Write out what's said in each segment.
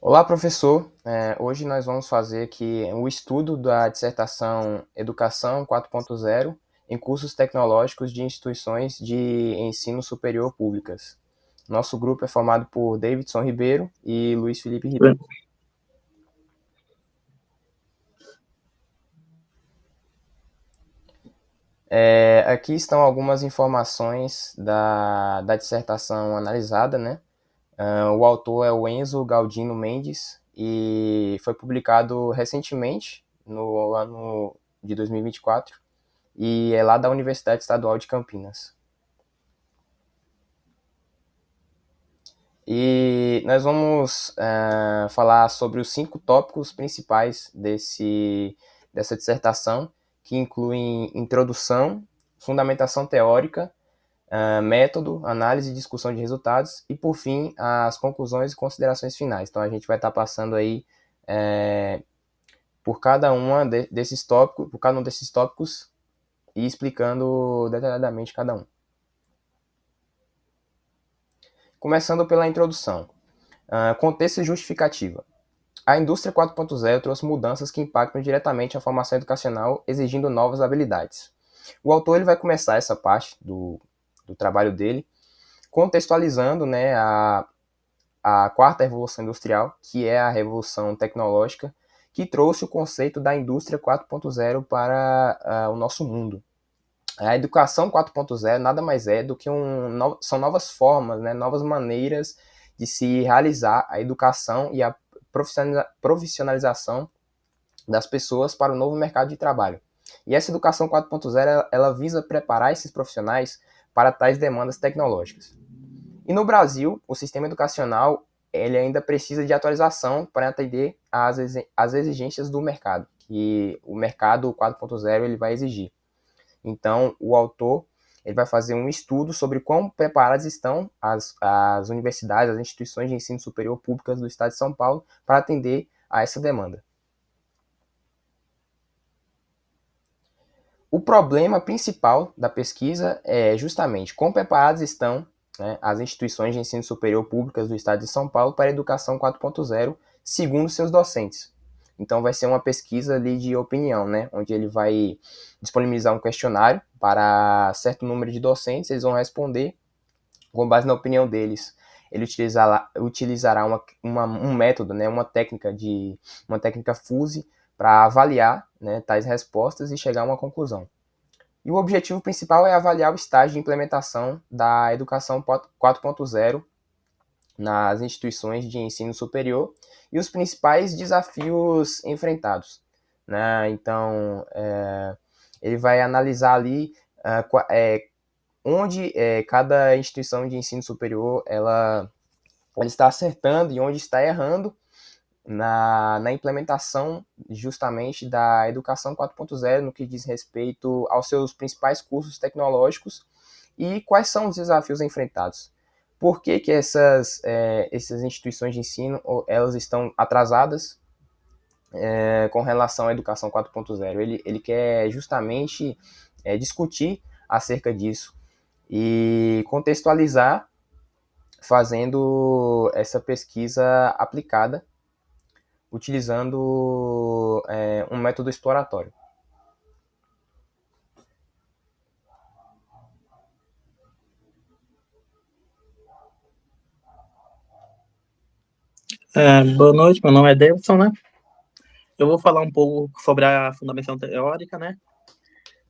Olá, professor. Hoje nós vamos fazer aqui o estudo da dissertação Educação 4.0 em cursos tecnológicos de instituições de ensino superior públicas. Nosso grupo é formado por Davidson Ribeiro e Luiz Felipe Ribeiro. Aqui estão algumas informações da dissertação analisada, né? O autor é o Enzo Galdino Mendes e foi publicado recentemente, no ano de 2024, e é lá da Universidade Estadual de Campinas. E nós vamos falar sobre os 5 tópicos principais dessa dissertação, que incluem introdução, fundamentação teórica, método, análise e discussão de resultados e, por fim, as conclusões e considerações finais. Então, a gente vai estar passando aí por cada desses tópicos, por cada um desses tópicos e explicando detalhadamente cada um. Começando pela introdução. Contexto e justificativa. A indústria 4.0 trouxe mudanças que impactam diretamente a formação educacional, exigindo novas habilidades. O autor ele vai começar essa parte do trabalho dele contextualizando, né, a quarta revolução industrial, que é a revolução tecnológica, que trouxe o conceito da indústria 4.0 para o nosso mundo. A educação 4.0 nada mais é do que são novas formas, né, novas maneiras de se realizar a educação e a profissionalização das pessoas para o novo mercado de trabalho. E essa educação 4.0 ela visa preparar esses profissionais para tais demandas tecnológicas. E no Brasil, o sistema educacional ele ainda precisa de atualização para atender às exigências do mercado, que o mercado 4.0 ele vai exigir. Então, o autor ele vai fazer um estudo sobre quão preparadas estão as universidades, as instituições de ensino superior públicas do estado de São Paulo para atender a essa demanda. O problema principal da pesquisa é justamente quão preparadas estão, né, as instituições de ensino superior públicas do estado de São Paulo para a educação 4.0, segundo seus docentes. Então vai ser uma pesquisa ali de opinião, né, onde ele vai disponibilizar um questionário para certo número de docentes, eles vão responder com base na opinião deles. Ele utilizará um método, né, uma técnica FUSE para avaliar, né, tais respostas e chegar a uma conclusão. E o objetivo principal é avaliar o estágio de implementação da educação 4.0 nas instituições de ensino superior e os principais desafios enfrentados. Né? Então, ele vai analisar ali onde cada instituição de ensino superior ela está acertando e onde está errando na implementação justamente da educação 4.0 no que diz respeito aos seus principais cursos tecnológicos e quais são os desafios enfrentados. Por que, que essas instituições de ensino elas estão atrasadas com relação à educação 4.0? Ele quer justamente discutir acerca disso e contextualizar fazendo essa pesquisa aplicada utilizando um método exploratório. Boa noite, meu nome é Davidson, né? Eu vou falar um pouco sobre a fundamentação teórica, né?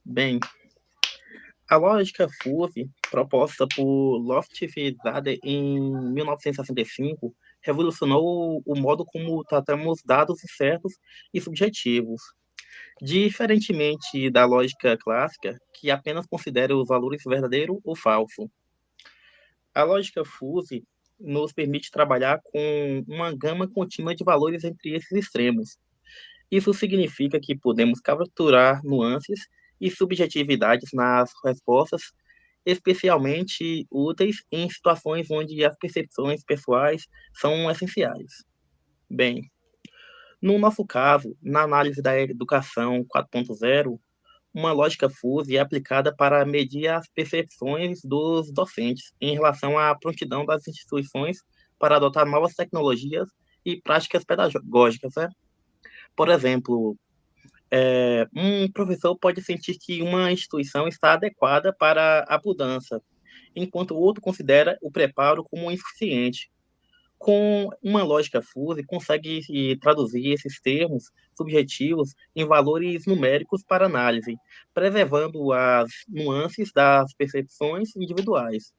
Bem, a lógica FUSE, proposta por Loftus-Zadeh em 1965, revolucionou o modo como tratamos dados certos e subjetivos. Diferentemente da lógica clássica, que apenas considera os valores verdadeiro ou falso. A lógica FUSE nos permite trabalhar com uma gama contínua de valores entre esses extremos. Isso significa que podemos capturar nuances e subjetividades nas respostas, especialmente úteis em situações onde as percepções pessoais são essenciais. Bem, no nosso caso, na análise da educação 4.0, uma lógica FUSE é aplicada para medir as percepções dos docentes em relação à prontidão das instituições para adotar novas tecnologias e práticas pedagógicas, né? Por exemplo, um professor pode sentir que uma instituição está adequada para a mudança, enquanto o outro considera o preparo como insuficiente. Com uma lógica fuzzy, consegue traduzir esses termos subjetivos em valores numéricos para análise, preservando as nuances das percepções individuais.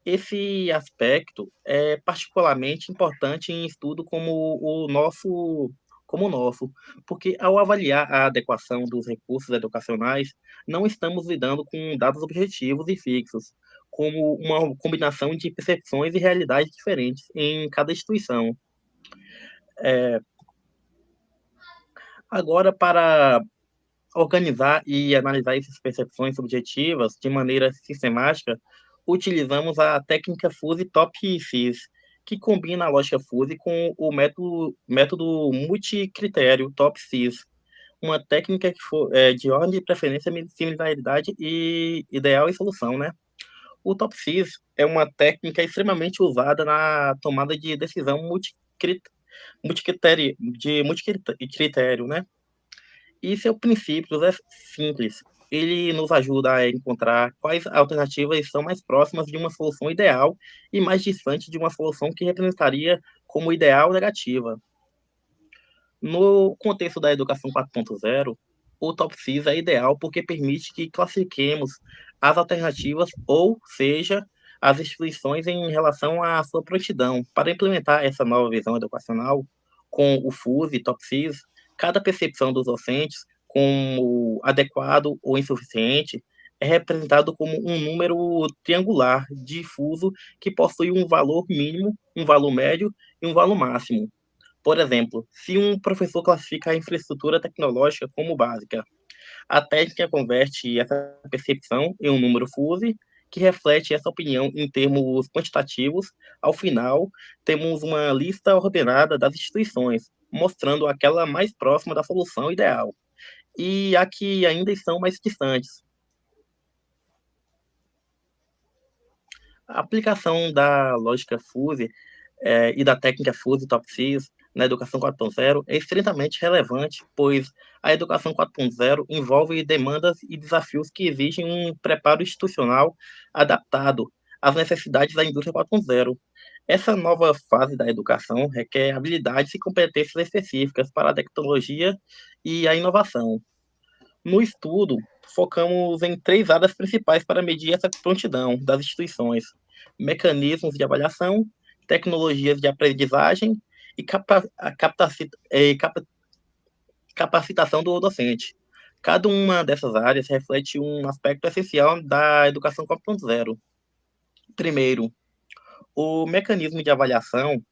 Esse aspecto é particularmente importante em estudo como o nosso, porque ao avaliar a adequação dos recursos educacionais, não estamos lidando com dados objetivos e fixos, como uma combinação de percepções e realidades diferentes em cada instituição. Agora, para organizar e analisar essas percepções subjetivas de maneira sistemática, utilizamos a técnica Fuzzy Top-SIS, que combina a lógica Fuzzy com o método multicritério Top-SIS, uma técnica de ordem de preferência, similaridade e ideal e solução, né? O Top-SIS é uma técnica extremamente usada na tomada de decisão multicritério, né? E seu princípio é simples. Ele nos ajuda a encontrar quais alternativas são mais próximas de uma solução ideal e mais distante de uma solução que representaria como ideal negativa. No contexto da educação 4.0, o TOPSIS é ideal porque permite que classifiquemos as alternativas, ou seja, as instituições em relação à sua prontidão. Para implementar essa nova visão educacional, com o FUS e TOPSIS, cada percepção dos docentes, como adequado ou insuficiente, é representado como um número triangular difuso que possui um valor mínimo, um valor médio e um valor máximo. Por exemplo, se um professor classifica a infraestrutura tecnológica como básica, a técnica converte essa percepção em um número fuzzy, que reflete essa opinião em termos quantitativos. Ao final, temos uma lista ordenada das instituições, mostrando aquela mais próxima da solução ideal e a que ainda estão mais distantes. A aplicação da lógica fuzzy e da técnica Fuzzy Top-SIS na educação 4.0 é estritamente relevante, pois a educação 4.0 envolve demandas e desafios que exigem um preparo institucional adaptado às necessidades da indústria 4.0. Essa nova fase da educação requer habilidades e competências específicas para a tecnologia e a inovação. No estudo, focamos em três áreas principais para medir essa prontidão das instituições: mecanismos de avaliação, tecnologias de aprendizagem e capacitação do docente. Cada uma dessas áreas reflete um aspecto essencial da educação 4.0. Primeiro, o mecanismo de avaliação.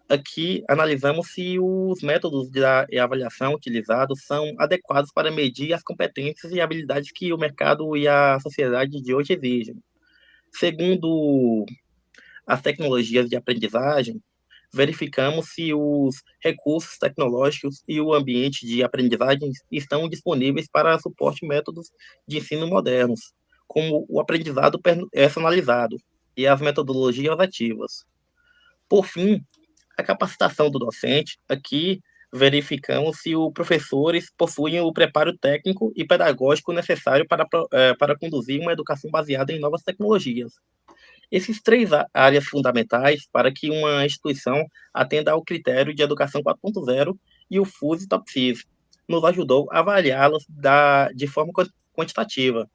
Aqui analisamos se os métodos de avaliação utilizados são adequados para medir as competências e habilidades que o mercado e a sociedade de hoje exigem. Segundo as tecnologias de aprendizagem, verificamos se os recursos tecnológicos e o ambiente de aprendizagem estão disponíveis para suporte métodos de ensino modernos, como o aprendizado personalizado e as metodologias ativas. Por fim, a capacitação do docente, aqui verificamos se os professores possuem o preparo técnico e pedagógico necessário para conduzir uma educação baseada em novas tecnologias. Esses três áreas fundamentais para que uma instituição atenda ao critério de educação 4.0 e o FUS e TOPSIS nos ajudou a avaliá-las de forma quantitativa.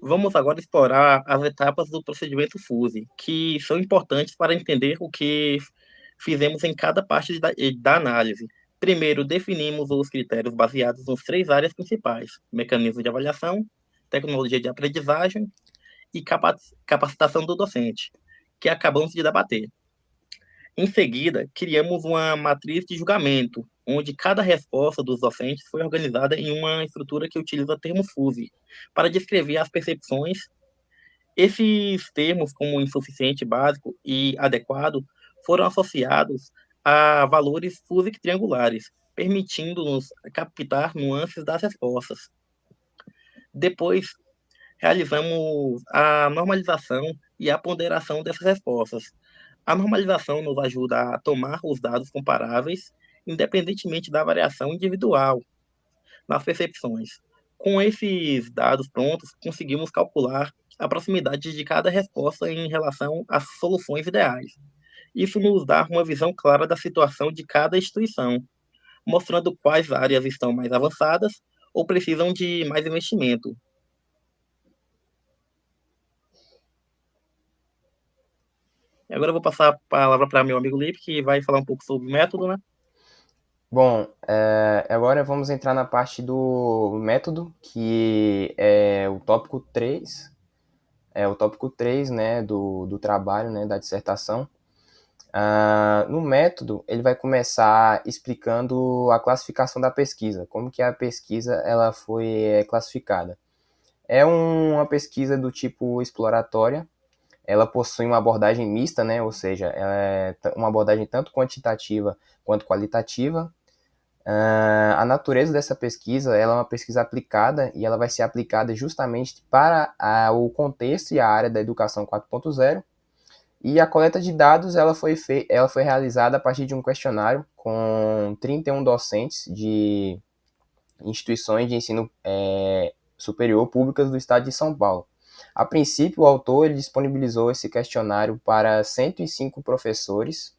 Vamos agora explorar as etapas do procedimento FUSE, que são importantes para entender o que fizemos em cada parte da análise. Primeiro, definimos os critérios baseados nas três áreas principais: mecanismo de avaliação, tecnologia de aprendizagem e capacitação do docente, que acabamos de debater. Em seguida, criamos uma matriz de julgamento, onde cada resposta dos docentes foi organizada em uma estrutura que utiliza o termo FUSE, para descrever as percepções. Esses termos, como insuficiente, básico e adequado, foram associados a valores FUSE triangulares, permitindo-nos captar nuances das respostas. Depois, realizamos a normalização e a ponderação dessas respostas. A normalização nos ajuda a tomar os dados comparáveis, independentemente da variação individual nas percepções. Com esses dados prontos, conseguimos calcular a proximidade de cada resposta em relação às soluções ideais. Isso nos dá uma visão clara da situação de cada instituição, mostrando quais áreas estão mais avançadas ou precisam de mais investimento. E agora eu vou passar a palavra para meu amigo Lipe, que vai falar um pouco sobre o método, né? Bom, agora vamos entrar na parte do método, que é o tópico 3, né, do trabalho, né, da dissertação. No método, ele vai começar explicando a classificação da pesquisa, como que a pesquisa ela foi classificada. É uma pesquisa do tipo exploratória, ela possui uma abordagem mista, né, ou seja, ela é uma abordagem tanto quantitativa quanto qualitativa. A natureza dessa pesquisa ela é uma pesquisa aplicada e ela vai ser aplicada justamente para o contexto e a área da educação 4.0. E a coleta de dados ela foi realizada a partir de um questionário com 31 docentes de instituições de ensino superior públicas do estado de São Paulo. A princípio, o autor ele disponibilizou esse questionário para 105 professores,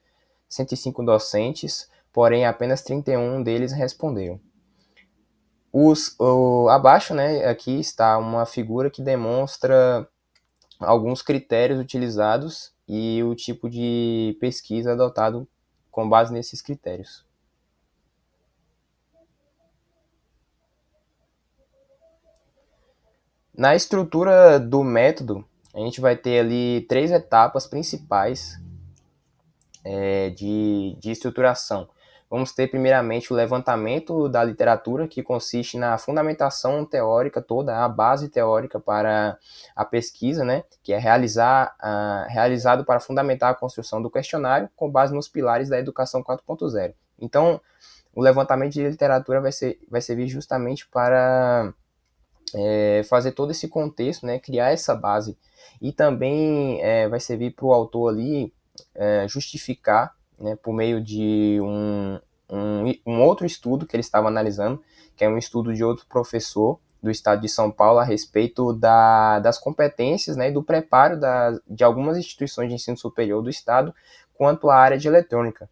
105 docentes, porém apenas 31 deles responderam. Abaixo, né, aqui está uma figura que demonstra alguns critérios utilizados e o tipo de pesquisa adotado com base nesses critérios. Na estrutura do método, a gente vai ter ali 3 etapas principais de estruturação. Vamos ter primeiramente o levantamento da literatura, que consiste na fundamentação teórica toda, a base teórica para a pesquisa, né, que é realizado para fundamentar a construção do questionário com base nos pilares da educação 4.0. Então, o levantamento de literatura vai servir justamente para fazer todo esse contexto, né, criar essa base. E também vai servir para o autor ali justificar, né, por meio de um outro estudo que ele estava analisando, que é um estudo de outro professor do estado de São Paulo a respeito das competências, né, e do preparo de algumas instituições de ensino superior do estado quanto à área de eletrônica.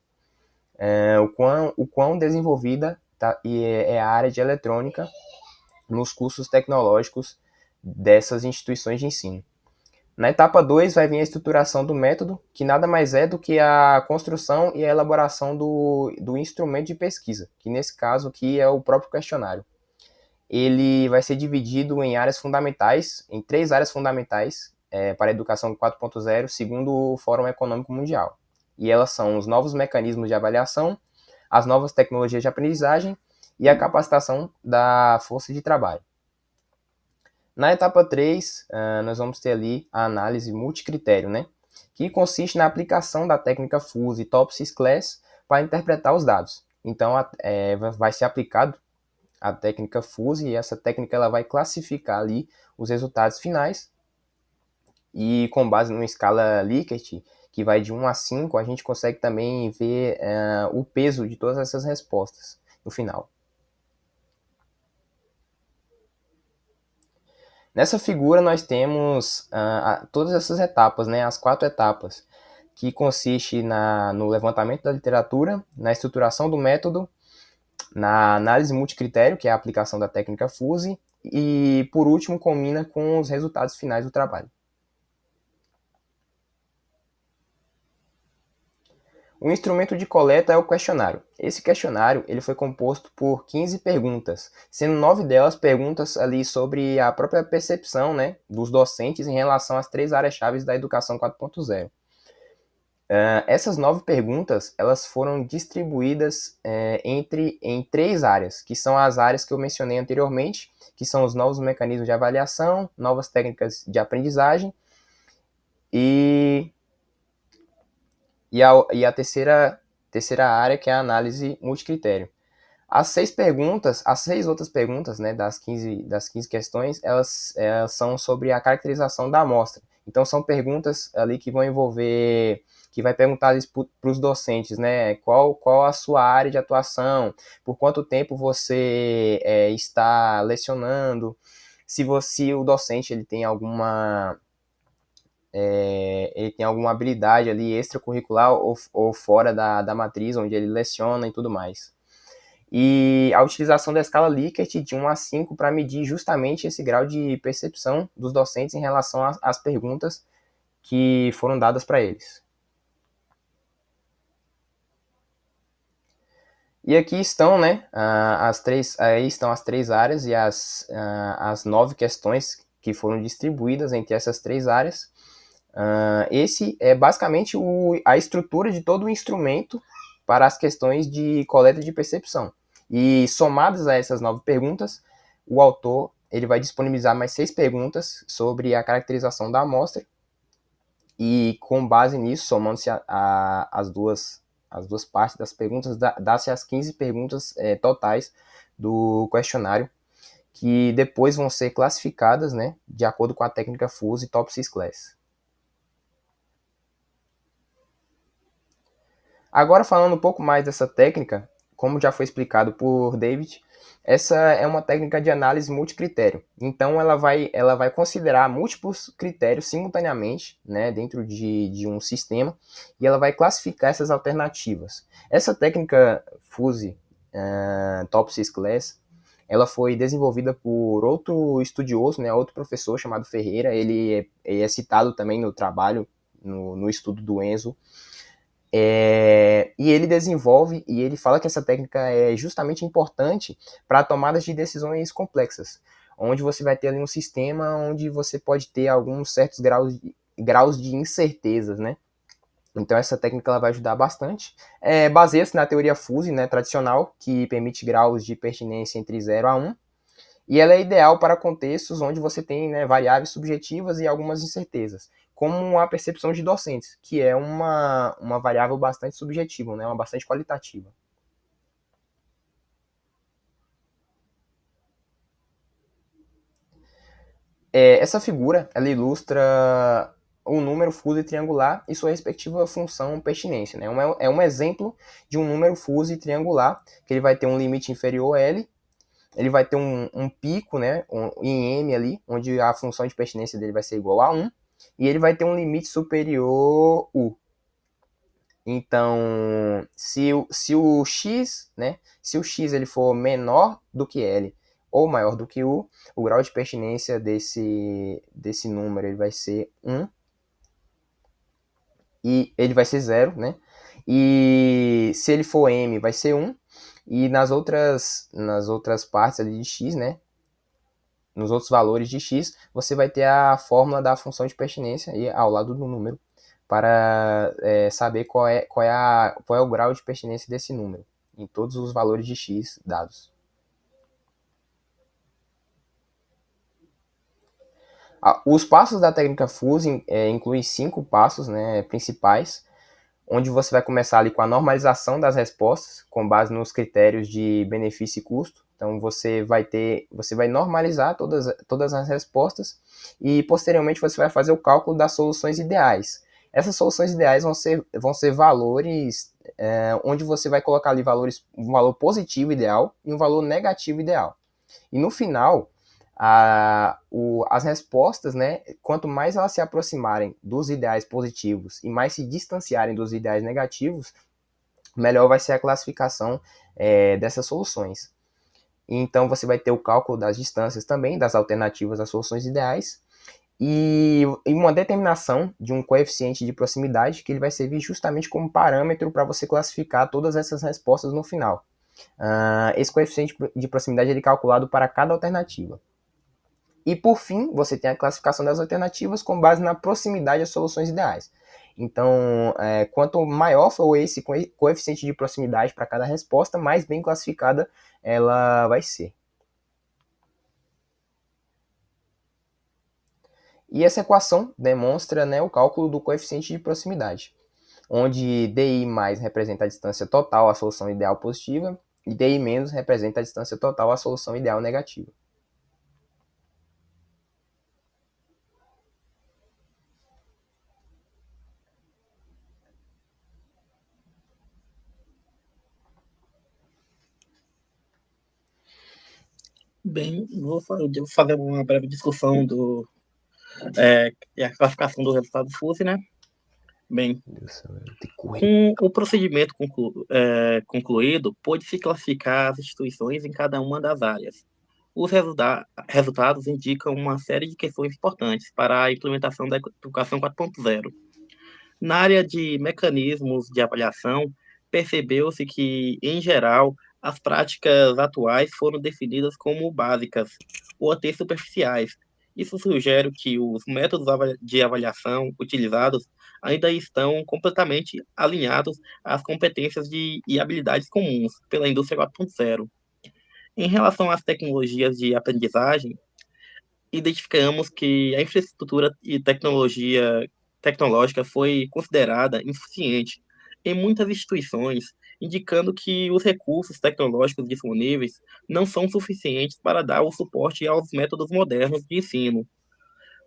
O quão desenvolvida é a área de eletrônica nos cursos tecnológicos dessas instituições de ensino. Na etapa 2 vai vir a estruturação do método, que nada mais é do que a construção e a elaboração do instrumento de pesquisa, que nesse caso aqui é o próprio questionário. Ele vai ser dividido em áreas fundamentais, em 3 áreas fundamentais para a educação 4.0, segundo o Fórum Econômico Mundial. E elas são os novos mecanismos de avaliação, as novas tecnologias de aprendizagem e a capacitação da força de trabalho. Na etapa 3, nós vamos ter ali a análise multicritério, né? Que consiste na aplicação da técnica FUSE e Topsis Class para interpretar os dados. Então, vai ser aplicado a técnica FUSE e essa técnica ela vai classificar ali os resultados finais e com base numa escala Likert, que vai de 1 a 5, a gente consegue também ver o peso de todas essas respostas no final. Nessa figura nós temos todas essas etapas, né, as 4 etapas, que consiste no levantamento da literatura, na estruturação do método, na análise multicritério, que é a aplicação da técnica FUSE, e por último combina com os resultados finais do trabalho. O instrumento de coleta é o questionário. Esse questionário ele foi composto por 15 perguntas, sendo 9 delas perguntas ali sobre a própria percepção, né, dos docentes em relação às 3 áreas-chave da educação 4.0. Essas 9 perguntas elas foram distribuídas em 3 áreas, que são as áreas que eu mencionei anteriormente, que são os novos mecanismos de avaliação, novas técnicas de aprendizagem e a terceira área, que é a análise multicritério. As seis outras perguntas, né, das 15 questões, elas são sobre a caracterização da amostra. Então, são perguntas ali que vão envolver, que vai perguntar para os docentes, né, qual a sua área de atuação, por quanto tempo você está lecionando, se o docente ele tem alguma habilidade ali extracurricular ou fora da matriz, onde ele leciona e tudo mais. E a utilização da escala Likert de 1 a 5 para medir justamente esse grau de percepção dos docentes em relação às perguntas que foram dadas para eles. E aqui estão, né, aí estão as três áreas e as 9 questões que foram distribuídas entre essas três áreas. Esse é basicamente a estrutura de todo o instrumento para as questões de coleta de percepção. E somadas a essas 9 perguntas, o autor ele vai disponibilizar mais 6 perguntas sobre a caracterização da amostra. E com base nisso, somando-se as duas partes das perguntas, dá-se as 15 perguntas totais do questionário, que depois vão ser classificadas, né, de acordo com a técnica FUSE Top 6 Class. Agora, falando um pouco mais dessa técnica, como já foi explicado por David, essa é uma técnica de análise multicritério. Então, ela vai considerar múltiplos critérios simultaneamente, né, dentro de um sistema, e ela vai classificar essas alternativas. Essa técnica FUSE Top 6 Class, ela foi desenvolvida por outro estudioso, né, outro professor chamado Ferreira. Ele é citado também no trabalho, no estudo do Enzo. E ele desenvolve e ele fala que essa técnica é justamente importante para tomadas de decisões complexas, onde você vai ter ali um sistema onde você pode ter alguns certos graus de incertezas, né? Então essa técnica ela vai ajudar bastante. Baseia-se na teoria FUSE, né, tradicional, que permite graus de pertinência entre 0 a 1. E ela é ideal para contextos onde você tem, né, variáveis subjetivas e algumas incertezas, como a percepção de docentes, que é uma variável bastante subjetiva, né, uma bastante qualitativa. Essa figura ela ilustra o número fuse triangular e sua respectiva função pertinência. Né? É um exemplo de um número fuse triangular, que ele vai ter um limite inferior a L, ele vai ter um pico, né, em M ali, onde a função de pertinência dele vai ser igual a 1, e ele vai ter um limite superior U. Então, se o x, né, se o x ele for menor do que L ou maior do que U, o grau de pertinência desse número ele vai ser 1, e ele vai ser 0, né? E se ele for M, vai ser 1, e nas outras partes ali de x, né, nos outros valores de x, você vai ter a fórmula da função de pertinência aí ao lado do número, para saber qual é o grau de pertinência desse número, em todos os valores de x dados. Os passos da técnica FUSE incluem 5 passos, né, principais, onde você vai começar ali com a normalização das respostas, com base nos critérios de benefício e custo. Então você vai normalizar todas as respostas e posteriormente você vai fazer o cálculo das soluções ideais. Essas soluções ideais vão ser valores onde você vai colocar ali um valor positivo ideal e um valor negativo ideal. E no final, as respostas, né, quanto mais elas se aproximarem dos ideais positivos e mais se distanciarem dos ideais negativos, melhor vai ser a classificação dessas soluções. Então você vai ter o cálculo das distâncias também, das alternativas às soluções ideais, e uma determinação de um coeficiente de proximidade, que ele vai servir justamente como parâmetro para você classificar todas essas respostas no final. Esse coeficiente de proximidade ele é calculado para cada alternativa. E por fim, você tem a classificação das alternativas com base na proximidade às soluções ideais. Então, quanto maior for esse coeficiente de proximidade para cada resposta, mais bem classificada ela vai ser. E essa equação demonstra, né, o cálculo do coeficiente de proximidade, onde DI mais representa a distância total à solução ideal positiva, e DI- representa a distância total à solução ideal negativa. Bem, vou fazer uma breve discussão a classificação do resultado FUSE, né? Bem, com o procedimento concluído, pôde-se classificar as instituições em cada uma das áreas. Os resultados indicam uma série de questões importantes para a implementação da Educação 4.0. Na área de mecanismos de avaliação, percebeu-se que, em geral, as práticas atuais foram definidas como básicas ou até superficiais. Isso sugere que os métodos de avaliação utilizados ainda estão completamente alinhados às competências e habilidades comuns pela indústria 4.0. Em relação às tecnologias de aprendizagem, identificamos que a infraestrutura e tecnológica foi considerada insuficiente em muitas instituições, indicando que os recursos tecnológicos disponíveis não são suficientes para dar o suporte aos métodos modernos de ensino.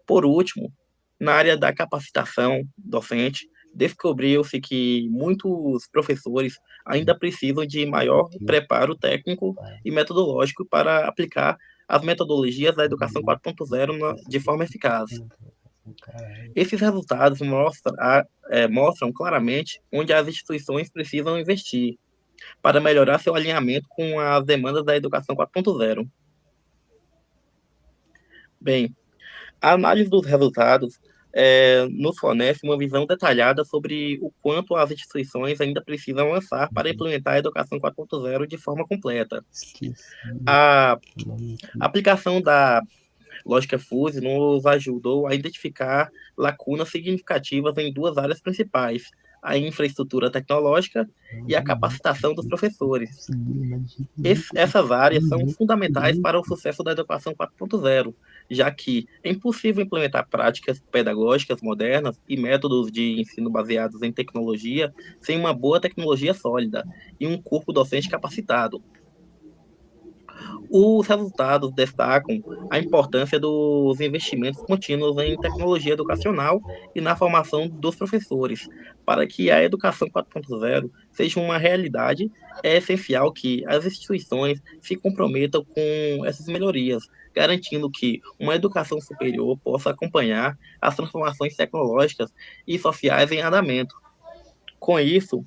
Por último, na área da capacitação docente, descobriu-se que muitos professores ainda precisam de maior preparo técnico e metodológico para aplicar as metodologias da Educação 4.0 de forma eficaz. Esses resultados mostram claramente onde as instituições precisam investir para melhorar seu alinhamento com as demandas da Educação 4.0. Bem, a análise dos resultados nos fornece uma visão detalhada sobre o quanto as instituições ainda precisam avançar para implementar a Educação 4.0 de forma completa. A aplicação da lógica FUSE nos ajudou a identificar lacunas significativas em duas áreas principais: a infraestrutura tecnológica e a capacitação dos professores. Essas áreas são fundamentais para o sucesso da Educação 4.0, já que é impossível implementar práticas pedagógicas modernas e métodos de ensino baseados em tecnologia sem uma boa tecnologia sólida e um corpo docente capacitado. Os resultados destacam a importância dos investimentos contínuos em tecnologia educacional e na formação dos professores. Para que a Educação 4.0 seja uma realidade, é essencial que as instituições se comprometam com essas melhorias, garantindo que uma educação superior possa acompanhar as transformações tecnológicas e sociais em andamento. Com isso,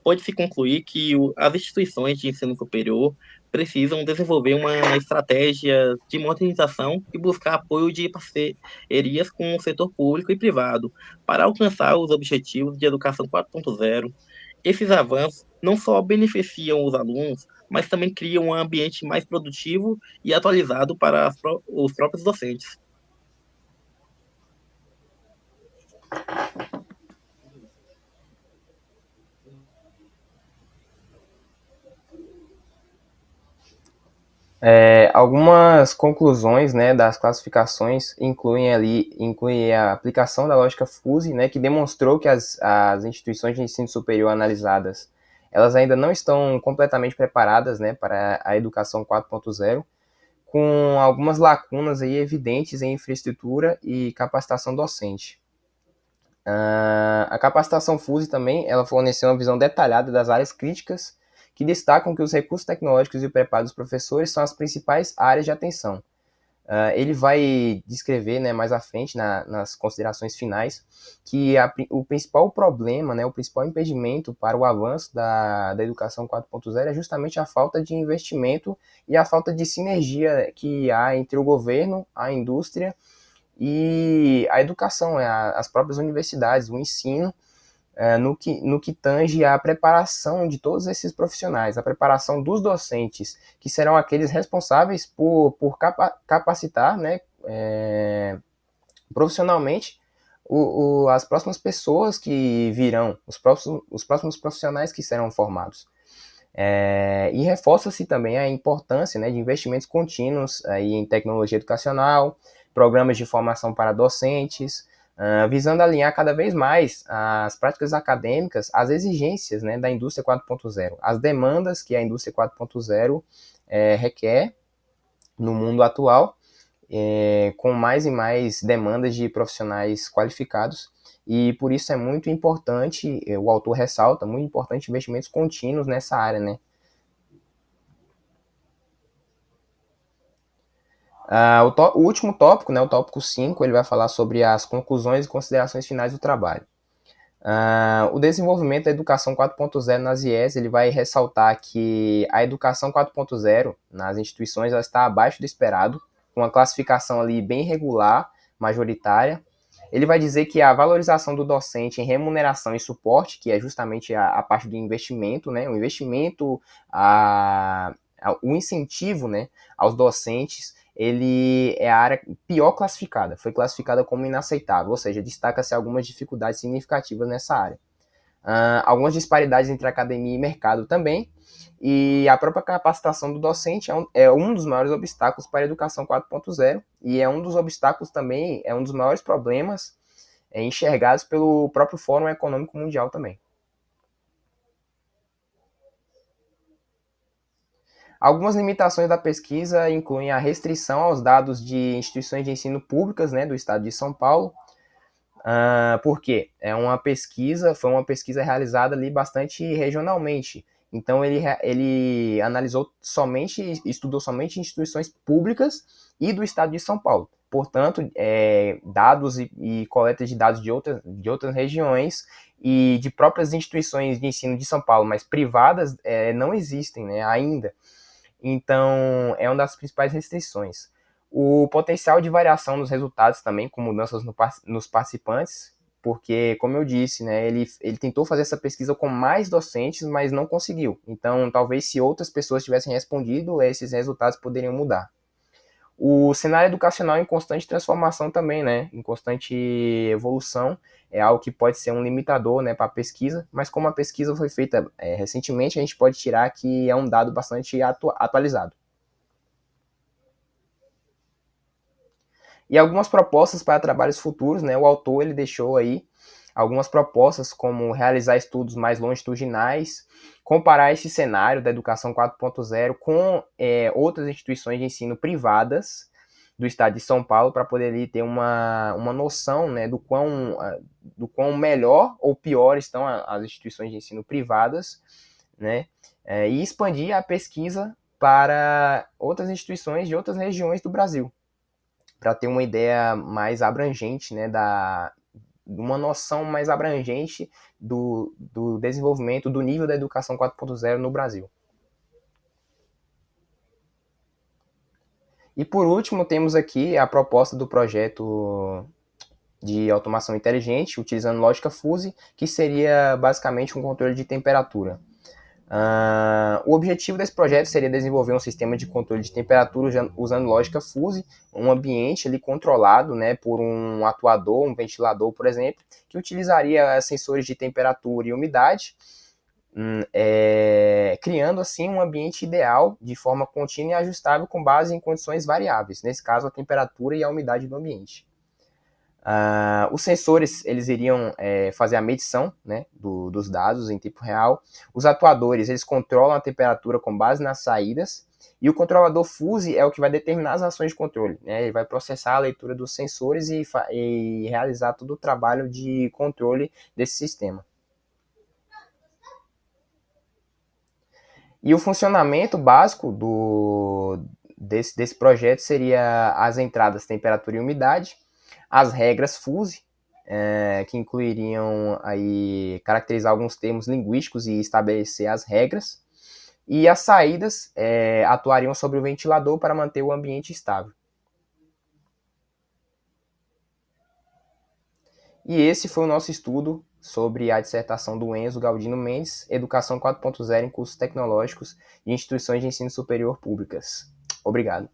pode-se concluir que as instituições de ensino superior precisam desenvolver uma estratégia de modernização e buscar apoio de parcerias com o setor público e privado para alcançar os objetivos de educação 4.0. Esses avanços não só beneficiam os alunos, mas também criam um ambiente mais produtivo e atualizado para os próprios docentes. Algumas conclusões, né, das classificações incluem a aplicação da lógica FUSE, né, que demonstrou que as instituições de ensino superior analisadas, elas ainda não estão completamente preparadas, né, para a educação 4.0, com algumas lacunas aí evidentes em infraestrutura e capacitação docente. A capacitação FUSE também, ela forneceu uma visão detalhada das áreas críticas que destacam que os recursos tecnológicos e o preparo dos professores são as principais áreas de atenção. Ele vai descrever, né, mais à frente, nas considerações finais, que o principal problema, né, o principal impedimento para o avanço da educação 4.0 é justamente a falta de investimento e a falta de sinergia que há entre o governo, a indústria e a educação, as próprias universidades, o ensino, no que tange à preparação de todos esses profissionais, a preparação dos docentes, que serão aqueles responsáveis por capacitar, né, profissionalmente as próximas pessoas que virão, os próximos profissionais que serão formados. E reforça-se também a importância, né, de investimentos contínuos aí em tecnologia educacional, programas de formação para docentes, visando alinhar cada vez mais as práticas acadêmicas às exigências, né, da indústria 4.0, as demandas que a indústria 4.0 requer no mundo atual, com mais e mais demandas de profissionais qualificados, e por isso é muito importante, o autor ressalta, muito importante investimentos contínuos nessa área, né? O último tópico, né, o tópico 5, ele vai falar sobre as conclusões e considerações finais do trabalho. O desenvolvimento da educação 4.0 nas IES, ele vai ressaltar que a educação 4.0 nas instituições ela está abaixo do esperado, com uma classificação ali bem regular, majoritária. Ele vai dizer que a valorização do docente em remuneração e suporte, que é justamente a parte do investimento, né, o investimento, o incentivo, né, aos docentes, ele é a área pior classificada, foi classificada como inaceitável, ou seja, destaca-se algumas dificuldades significativas nessa área. Algumas disparidades entre academia e mercado também, e a própria capacitação do docente é um dos maiores obstáculos para a educação 4.0, e é um dos obstáculos também, é um dos maiores problemas enxergados pelo próprio Fórum Econômico Mundial também. Algumas limitações da pesquisa incluem a restrição aos dados de instituições de ensino públicas, né, do estado de São Paulo. Por quê? Foi uma pesquisa realizada ali bastante regionalmente. Então ele analisou somente, estudou somente instituições públicas e do estado de São Paulo. Portanto, dados e coleta de dados de outras regiões e de próprias instituições de ensino de São Paulo, mas privadas, não existem, né, ainda. Então, é uma das principais restrições. O potencial de variação nos resultados também, com mudanças nos participantes, porque, como eu disse, né, ele tentou fazer essa pesquisa com mais docentes, mas não conseguiu. Então, talvez se outras pessoas tivessem respondido, esses resultados poderiam mudar. O cenário educacional em constante transformação também, né, em constante evolução, é algo que pode ser um limitador, né, para a pesquisa, mas como a pesquisa foi feita recentemente, a gente pode tirar que é um dado bastante atualizado. E algumas propostas para trabalhos futuros, né, o autor ele deixou aí algumas propostas como realizar estudos mais longitudinais, comparar esse cenário da educação 4.0 com outras instituições de ensino privadas do estado de São Paulo para poder ali ter uma noção, né, do quão melhor ou pior estão as instituições de ensino privadas, né, e expandir a pesquisa para outras instituições de outras regiões do Brasil, para ter uma ideia mais abrangente, né, uma noção mais abrangente do desenvolvimento, do nível da educação 4.0 no Brasil. E por último, temos aqui a proposta do projeto de automação inteligente, utilizando lógica fuzzy, que seria basicamente um controle de temperatura. O objetivo desse projeto seria desenvolver um sistema de controle de temperatura usando lógica fuzzy, um ambiente ali controlado, né, por um atuador, um ventilador, por exemplo, que utilizaria sensores de temperatura e umidade, criando assim um ambiente ideal de forma contínua e ajustável com base em condições variáveis, nesse caso a temperatura e a umidade do ambiente. Os sensores eles iriam fazer a medição, né, dos dados em tempo real. Os atuadores eles controlam a temperatura com base nas saídas. E o controlador fuzzy é o que vai determinar as ações de controle, né? Ele vai processar a leitura dos sensores e realizar todo o trabalho de controle desse sistema. E o funcionamento básico desse projeto seria as entradas temperatura e umidade, as regras fuzzy, que incluiriam aí caracterizar alguns termos linguísticos e estabelecer as regras, e as saídas atuariam sobre o ventilador para manter o ambiente estável. E esse foi o nosso estudo sobre a dissertação do Enzo Galdino Mendes, Educação 4.0 em Cursos Tecnológicos e Instituições de Ensino Superior Públicas. Obrigado.